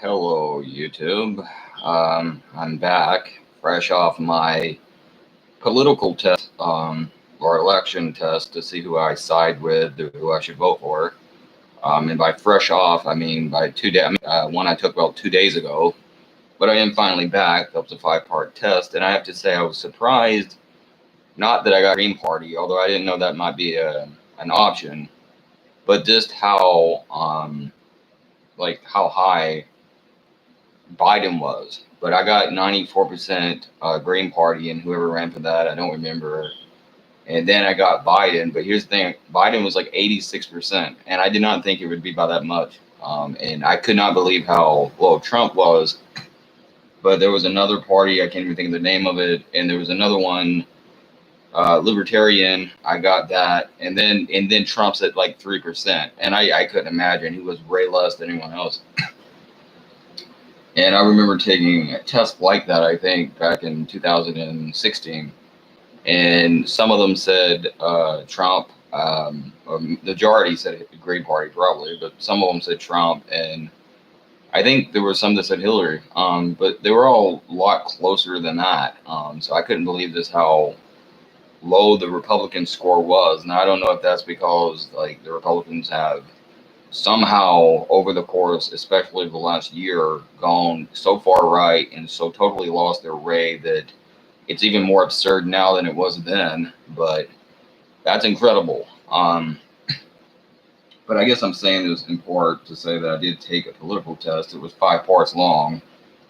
Hello, YouTube. I'm back, fresh off my political test or election test to see who I side with or who I should vote for. And by fresh off, I mean by 2 days. One I took about 2 days ago, but I am finally back. That was a five-part test, and I have to say I was surprised. Not that I got Green Party, although I didn't know that might be an option, but just how high Biden was, but I got 94% Green Party, and whoever ran for that, I don't remember. And then I got Biden, but here's the thing: Biden was like 86%, and I did not think it would be by that much. And I could not believe how low Trump was. But there was another party, I can't even think of the name of it, and there was another one, Libertarian. I got that, and then Trump's at like 3%, and I couldn't imagine he was way less than anyone else. And I remember taking a test like that, I think, back in 2016. And some of them said Trump, or the majority said Green Party, probably, but some of them said Trump. And I think there were some that said Hillary, but they were all a lot closer than that. So I couldn't believe this, how low the Republican score was. And I don't know if that's because, like, the Republicans have somehow over the course, especially the last year, gone so far right and so totally lost their way that it's even more absurd now than it was then. But that's incredible. But I guess I'm saying this in part to say that I did take a political test. It was 5 parts long.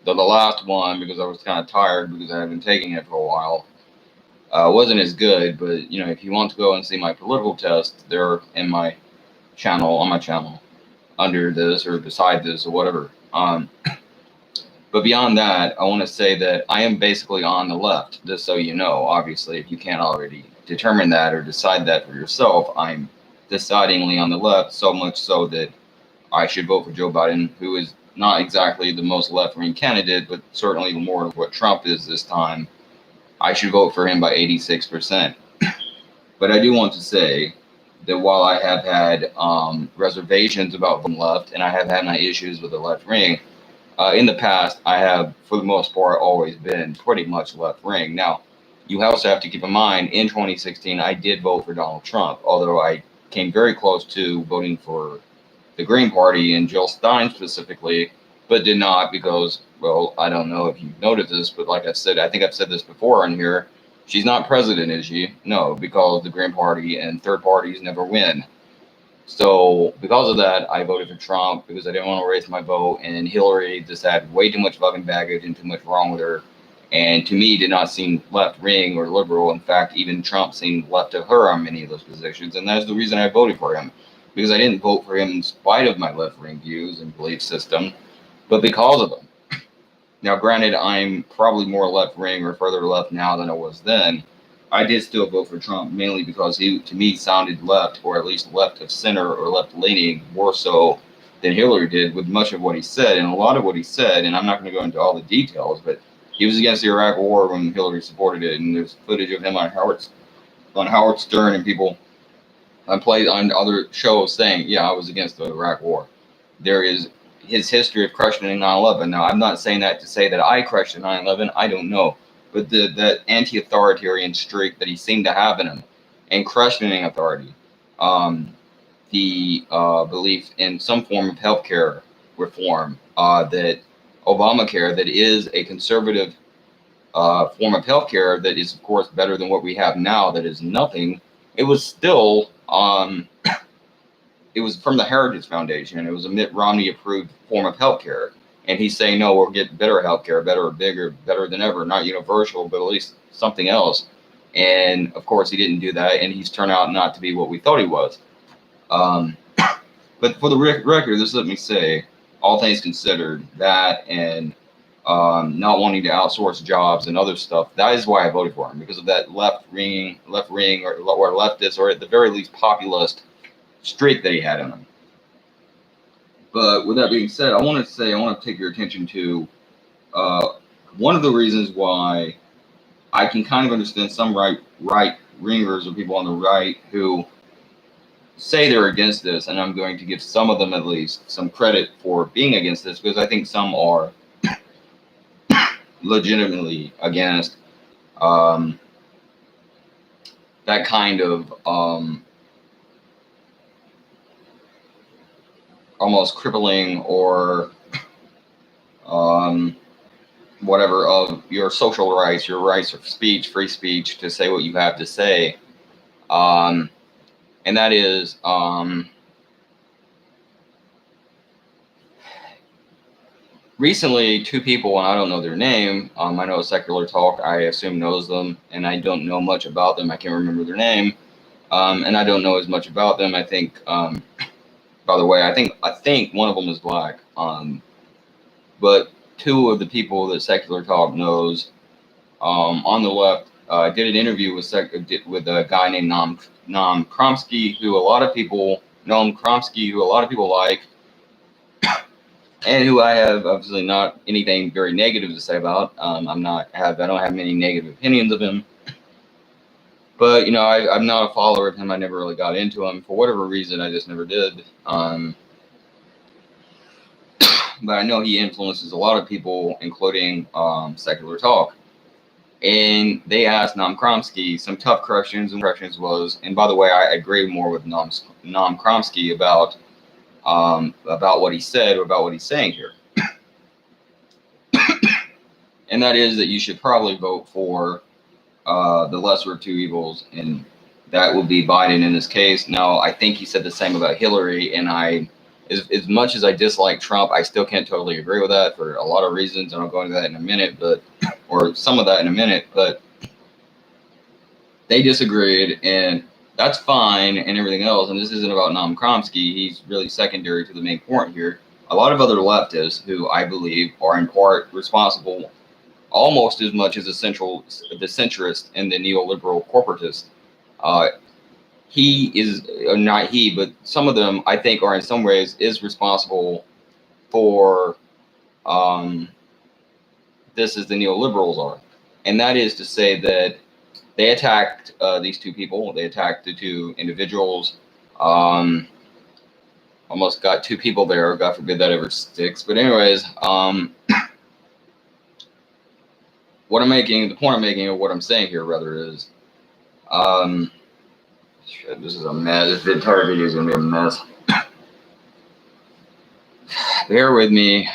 Though the last one, because I was kind of tired because I had been taking it for a while, wasn't as good. But if you want to go and see my political test, they're in my channel, on my channel, under this or beside this or whatever. But beyond that, I want to say that I am basically on the left, just so you know. Obviously, if you can't already determine that or decide that for yourself, I'm decidingly on the left, so much so that I should vote for Joe Biden, who is not exactly the most left-wing candidate, but certainly more of what Trump is this time. I should vote for him by 86%. But I do want to say that while I have had reservations about voting left, and I have had my issues with the left wing, in the past, I have, for the most part, always been pretty much left wing. Now, you also have to keep in mind, in 2016, I did vote for Donald Trump, although I came very close to voting for the Green Party and Jill Stein specifically, but did not because, well, I don't know if you've noticed this, but like I said, I think I've said this before on here, she's not president, is she? No, because the Green Party and third parties never win. So because of that, I voted for Trump because I didn't want to waste my vote. And Hillary just had way too much fucking baggage and too much wrong with her. And to me, did not seem left wing or liberal. In fact, even Trump seemed left of her on many of those positions. And that's the reason I voted for him, because I didn't vote for him in spite of my left wing views and belief system, but because of them. Now, granted, I'm probably more left wing or further left now than I was then. I did still vote for Trump, mainly because he, to me, sounded left, or at least left of center or left leaning, more so than Hillary did with much of what he said. And a lot of what he said, and I'm not going to go into all the details, but he was against the Iraq War when Hillary supported it. And there's footage of him on Howard Stern and people played on other shows saying, yeah, I was against the Iraq War. There is his history of questioning 9/11. Now, I'm not saying that to say that I questioned 9/11. I don't know. But that anti-authoritarian streak that he seemed to have in him, and questioning authority, the belief in some form of healthcare reform, that Obamacare, that is a conservative form of healthcare that is, of course, better than what we have now, that is nothing. It was still, it was from the Heritage Foundation. It was a Mitt Romney approved form of healthcare. And he's saying, no, we'll get better healthcare, better, bigger, better than ever, not universal, but at least something else. And of course, he didn't do that. And he's turned out not to be what we thought he was. But for the record, just let me say, all things considered, that and not wanting to outsource jobs and other stuff, that is why I voted for him, because of that left wing, or leftist, or at the very least populist streak that he had in him. But with that being said, I want to take your attention to one of the reasons why I can kind of understand some right wingers or people on the right who say they're against this, and I'm going to give some of them at least some credit for being against this, because I think some are legitimately against that kind of almost crippling or whatever of your social rights, your rights of speech, free speech, to say what you have to say. And that is recently, two people, and I don't know their name. I know Secular Talk, I assume, knows them, and I don't know much about them. I can't remember their name, and I don't know as much about them. I think, by the way, I think one of them is black. But two of the people that Secular Talk knows, on the left, did an interview with a guy named Noam Chomsky, who a lot of people like, and who I have obviously not anything very negative to say about. I don't have many negative opinions of him, but I'm not a follower of him. I never really got into him for whatever reason. I just never did. But I know he influences a lot of people, including Secular Talk. And they asked Noam Chomsky some tough questions, and questions was, and by the way, I agree more with Noam Chomsky about what he said, or about what he's saying here. And that is that you should probably vote for the lesser of two evils, and that would be Biden in this case. Now, I think he said the same about Hillary, and as much as I dislike Trump, I still can't totally agree with that for a lot of reasons, and I'll go into that in a minute, or some of that in a minute, but they disagreed, and that's fine, and everything else. And this isn't about Noam Chomsky. He's really secondary to the main point here. A lot of other leftists, who I believe are in part responsible almost as much as the centrist and the neoliberal corporatist. But some of them, I think, are in some ways is responsible for this, as the neoliberals are. And that is to say that they attacked these two people. They attacked the two individuals. Almost got two people there. God forbid that ever sticks. But anyways, the point I'm making, or what I'm saying here rather, is this is a mess. This entire video is gonna be a mess. Bear with me.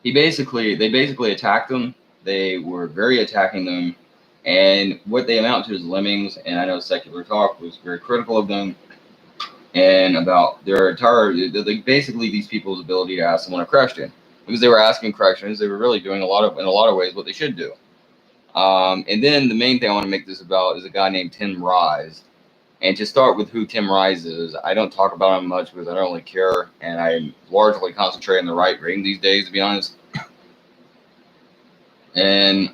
They basically attacked them. They were very attacking them, and what they amount to is lemmings. And I know Secular Talk was very critical of them, and about their basically these people's ability to ask someone a question, because they were asking questions. They were really doing in a lot of ways what they should do. And then the main thing I want to make this about is a guy named Tim Rise. And to start with who Tim Rise is, I don't talk about him much because I don't really care, and I largely concentrate on the right wing these days, to be honest. And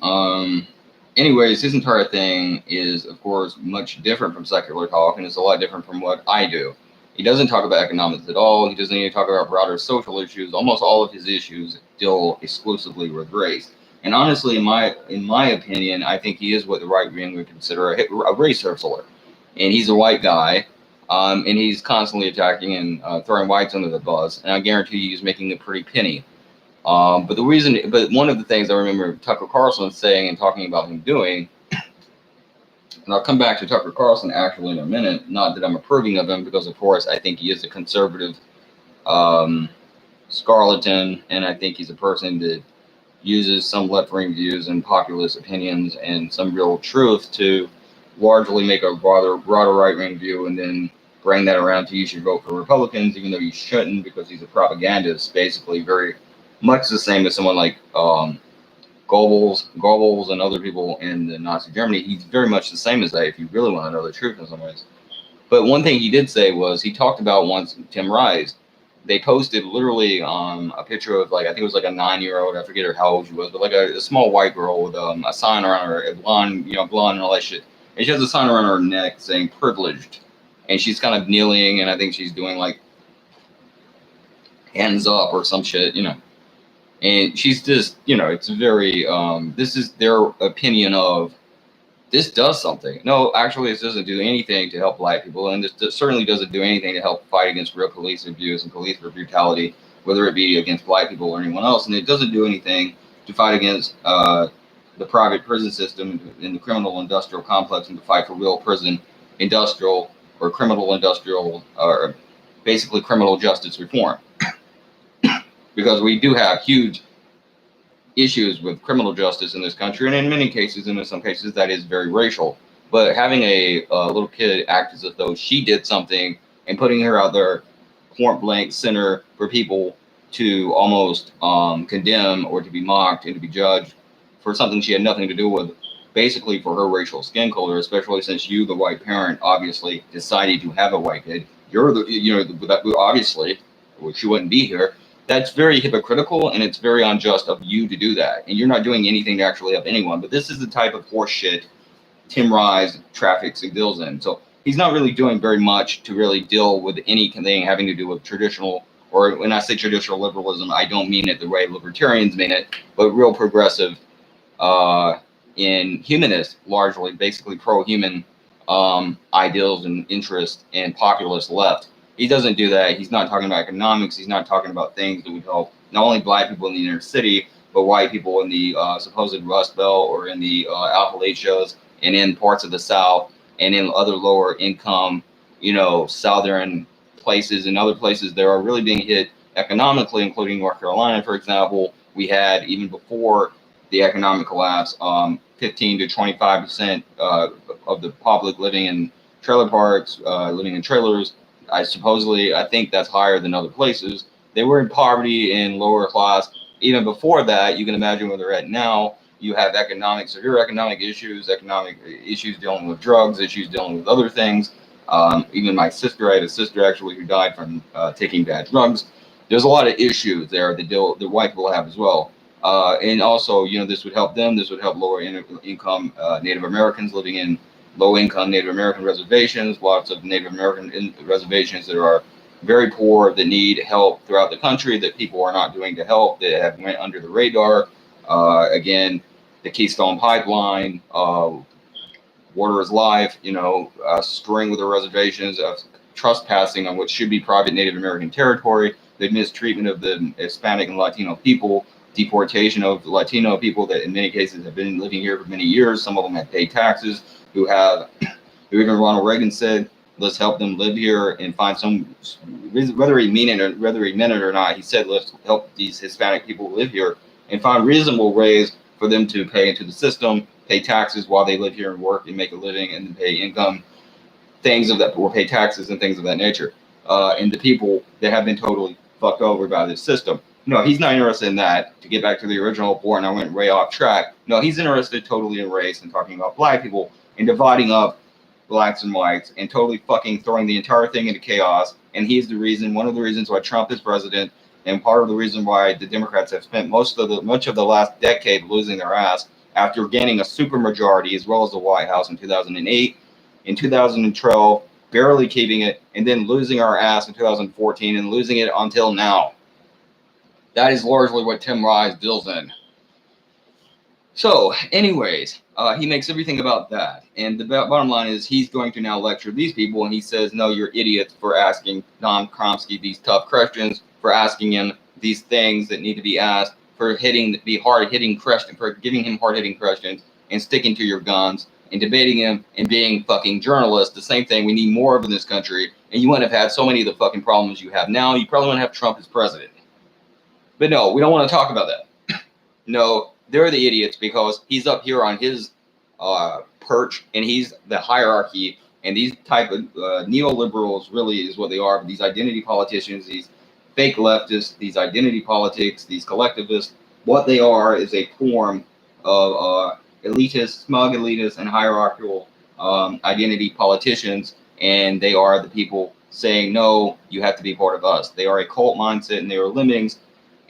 anyways, his entire thing is, of course, much different from Secular Talk, and it's a lot different from what I do. He doesn't talk about economics at all. He doesn't even talk about broader social issues. Almost all of his issues deal exclusively with race. And honestly, in my opinion, I think he is what the right wing would consider a race hustler. And he's a white guy, and he's constantly attacking and throwing whites under the bus. And I guarantee you, he's making a pretty penny. But one of the things I remember Tucker Carlson saying and talking about him doing, and I'll come back to Tucker Carlson actually in a minute. Not that I'm approving of him, because of course I think he is a conservative charlatan, and I think he's a person that uses some left-wing views and populist opinions and some real truth to largely make a broader right-wing view, and then bring that around to you should vote for Republicans, even though you shouldn't, because he's a propagandist, basically very much the same as someone like Goebbels and other people in the Nazi Germany. He's very much the same as that, if you really want to know the truth in some ways. But one thing he did say was, he talked about once Tim Rise. They posted literally a picture of, like, I think it was like a 9-year-old, I forget how old she was, but like a small white girl with a sign around her, blonde and all that shit. And she has a sign around her neck saying privileged. And she's kind of kneeling, and I think she's doing like hands up or some shit, And she's just, it's very, this is their opinion of this does something. No, actually, this doesn't do anything to help black people, and this certainly doesn't do anything to help fight against real police abuse and police brutality, whether it be against black people or anyone else. And it doesn't do anything to fight against the private prison system in the criminal industrial complex and to fight for real prison industrial or criminal industrial or basically criminal justice reform. Because we do have huge issues with criminal justice in this country, and in many cases, and in some cases, that is very racial. But having a little kid act as though she did something and putting her out there point blank center for people to almost condemn or to be mocked and to be judged for something she had nothing to do with, basically for her racial skin color, especially since you, the white parent, obviously decided to have a white kid. You're the, obviously, she wouldn't be here. That's very hypocritical, and it's very unjust of you to do that. And you're not doing anything to actually help anyone. But this is the type of horse shit Tim Rise traffics and deals in. So he's not really doing very much to really deal with anything having to do with traditional, or when I say traditional liberalism, I don't mean it the way libertarians mean it, but real progressive in humanist, largely, basically pro-human ideals and interests and populist left. He doesn't do that. He's not talking about economics. He's not talking about things that would help not only black people in the inner city, but white people in the supposed Rust Belt or in the Appalachians and in parts of the South and in other lower income, southern places and other places that are really being hit economically, including North Carolina, for example. We had, even before the economic collapse, 15 to 25% of the public living in trailer parks, living in trailers. I think that's higher than other places. They were in poverty and lower class. Even before that, you can imagine where they're at now. You have severe economic issues dealing with drugs, issues dealing with other things. Even I had a sister actually who died from taking bad drugs. There's a lot of issues there that white people have as well. And also, this would help them. This would help lower income Native Americans living in low-income Native American reservations, lots of Native American reservations that are very poor, that need help throughout the country, that people are not doing to help, that have went under the radar. Again, the Keystone Pipeline, water is life, screwing with the reservations, trespassing on what should be private Native American territory, the mistreatment of the Hispanic and Latino people, deportation of Latino people that in many cases have been living here for many years. Some of them have paid taxes, who even Ronald Reagan said, let's help them live here and find some, whether he meant it or not, he said, let's help these Hispanic people live here and find reasonable ways for them to pay into the system, pay taxes while they live here and work and make a living, and then pay income, or pay taxes and things of that nature. And the people that have been totally fucked over by this system. No, he's not interested in that. To get back to the original point, I went way off track. No, he's interested totally in race and talking about black people and dividing up blacks and whites and totally fucking throwing the entire thing into chaos. And he's one of the reasons why Trump is president, and part of the reason why the Democrats have spent much of the last decade losing their ass after gaining a supermajority as well as the White House in 2008, in 2012, barely keeping it, and then losing our ass in 2014 and losing it until now. That is largely what Tim Rise deals in. So, anyways, he makes everything about that. And the bottom line is he's going to now lecture these people, and he says, no, you're idiots for asking Don Kromsky these tough questions, for asking him these things that need to be asked, for giving him hard-hitting questions, and sticking to your guns, and debating him, and being fucking journalists, the same thing we need more of in this country. And you wouldn't have had so many of the fucking problems you have now. You probably wouldn't have Trump as president. But no, we don't want to talk about that. No, they're the idiots because he's up here on his perch, and he's the hierarchy, and these type of neoliberals really is what they are. These identity politicians, these fake leftists, these identity politics, these collectivists, what they are is a form of elitist, smug elitists, and hierarchical identity politicians, and they are the people saying, no, you have to be part of us. They are a cult mindset, and they are lemmings.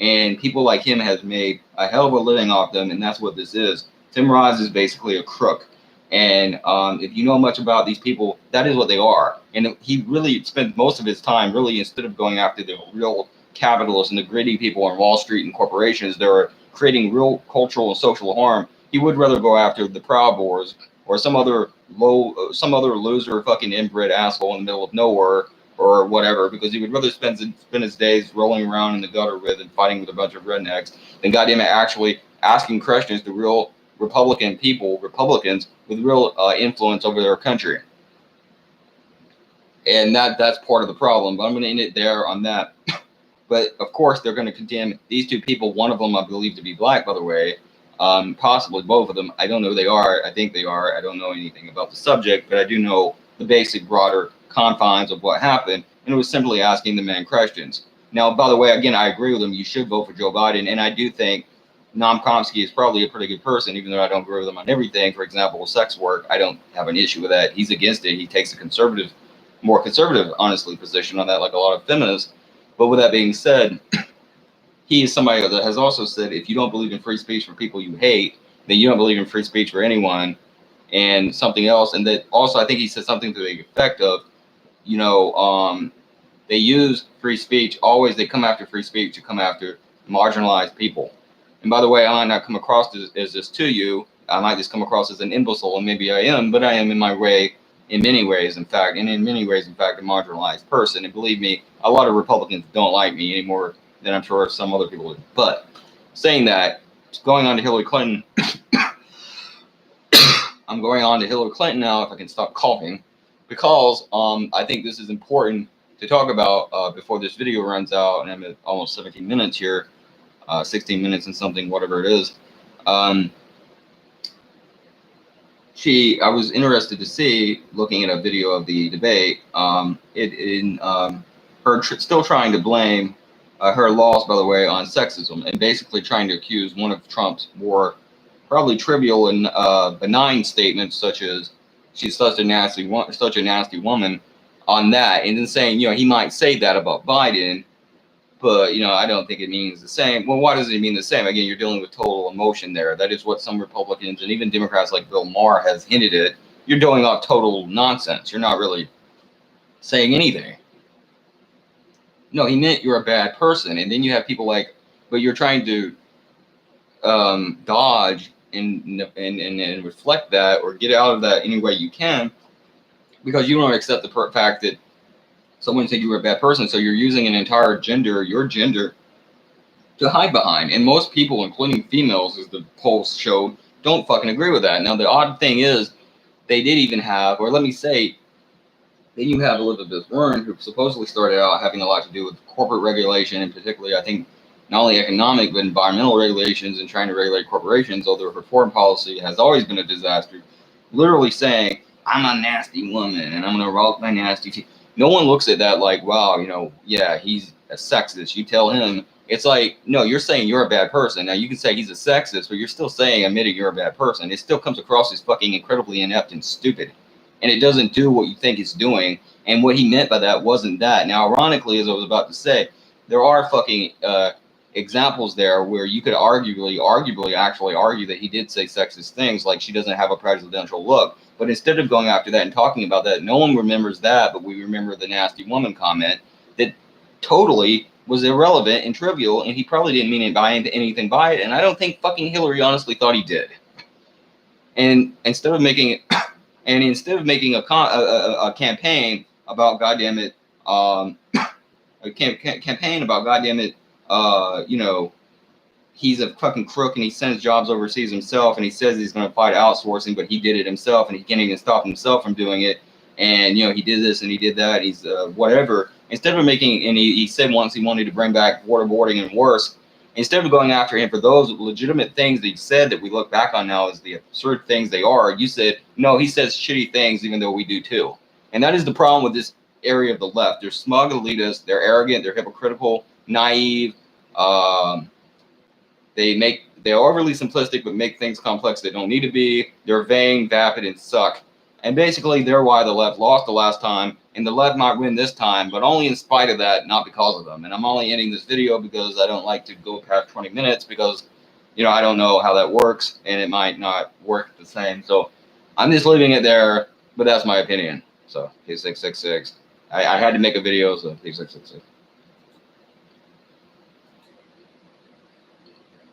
And people like him has made a hell of a living off them, and that's what this is. Tim Rise is basically a crook. And if you know much about these people, that is what they are. And he really spends most of his time, really, instead of going after the real capitalists and the gritty people on Wall Street and corporations that are creating real cultural and social harm, he would rather go after the Proud Boys or some other loser fucking inbred asshole in the middle of nowhere or whatever, because he would rather spend his days rolling around in the gutter with and fighting with a bunch of rednecks than goddamn it actually asking questions to real Republicans with real influence over their country. And that's part of the problem. But I'm going to end it there on that. But of course, they're going to condemn these two people. One of them, I believe, to be black, by the way. Possibly both of them. I don't know who they are. I think they are. I don't know anything about the subject, but I do know the basic, broader confines of what happened. And it was simply asking the man questions. Now, by the way, again, I agree with him. You should vote for Joe Biden. And I do think Noam Chomsky is probably a pretty good person, even though I don't agree with him on everything. For example, sex work, I don't have an issue with that. He's against it. He takes a more conservative, honestly, position on that, like a lot of feminists. But with that being said, he is somebody that has also said, if you don't believe in free speech for people you hate, then you don't believe in free speech for anyone. And something else, and that also, I think he said something to the effect of, they use free speech, always they come after free speech to come after marginalized people. And by the way, I might not come across as this to you. I might just come across as an imbecile, and maybe I am, but I am in many ways, in fact, a marginalized person. And believe me, a lot of Republicans don't like me any more than I'm sure some other people do. But saying that, going on to Hillary Clinton, I'm going on to Hillary Clinton now, if I can stop coughing, because I think this is important to talk about before this video runs out, and I'm at almost 17 minutes here, 16 minutes and something, whatever it is. I was interested to see, looking at a video of the debate, her still trying to blame her loss, by the way, on sexism, and basically trying to accuse one of Trump's more probably trivial and benign statements, such as she's such a nasty woman, on that, and then saying, he might say that about Biden, but I don't think it means the same. Well, why does it mean the same? Again, you're dealing with total emotion there. That is what some Republicans and even Democrats like Bill Maher has hinted at. You're doing off total nonsense. You're not really saying anything. No, he meant you're a bad person, and then you have people but you're trying to dodge and reflect that or get out of that any way you can, because you don't accept the fact that someone said you were a bad person, so you're using an entire your gender, to hide behind. And most people, including females, as the polls showed, don't fucking agree with that. Now, the odd thing is, they did even have, or let me say, then you have Elizabeth Warren, who supposedly started out having a lot to do with corporate regulation, and particularly, I think, not only economic, but environmental regulations and trying to regulate corporations, although her foreign policy has always been a disaster, literally saying, I'm a nasty woman, and I'm going to rock my nasty teeth. No one looks at that like, wow, yeah, he's a sexist. You tell him, it's like, no, you're saying you're a bad person. Now, you can say he's a sexist, but you're still admitting you're a bad person. It still comes across as fucking incredibly inept and stupid. And it doesn't do what you think it's doing. And what he meant by that wasn't that. Now, ironically, as I was about to say, there are fucking examples there where you could arguably actually argue that he did say sexist things, like she doesn't have a presidential look. But instead of going after that and talking about that, no one remembers that, but we remember the nasty woman comment that totally was irrelevant and trivial, and he probably didn't mean anything by it, and I don't think fucking Hillary honestly thought he did. And instead of making a campaign about goddamn it, he's a fucking crook and he sends jobs overseas himself, and he says he's going to fight outsourcing, but he did it himself and he can't even stop himself from doing it. And, he did this and he did that. He's whatever. Instead of he said once he wanted to bring back waterboarding and worse. Instead of going after him for those legitimate things that he said that we look back on now as the absurd things they are, you said, no, he says shitty things, even though we do too. And that is the problem with this area of the left. They're smug elitists. They're arrogant. They're hypocritical, naive. They're overly simplistic, but make things complex they don't need to be. They're vain, vapid, and suck. And basically, they're why the left lost the last time, and the left might win this time, but only in spite of that, not because of them. And I'm only ending this video because I don't like to go past 20 minutes because, I don't know how that works, and it might not work the same. So I'm just leaving it there, but that's my opinion. So, P666. I had to make a video, so P666.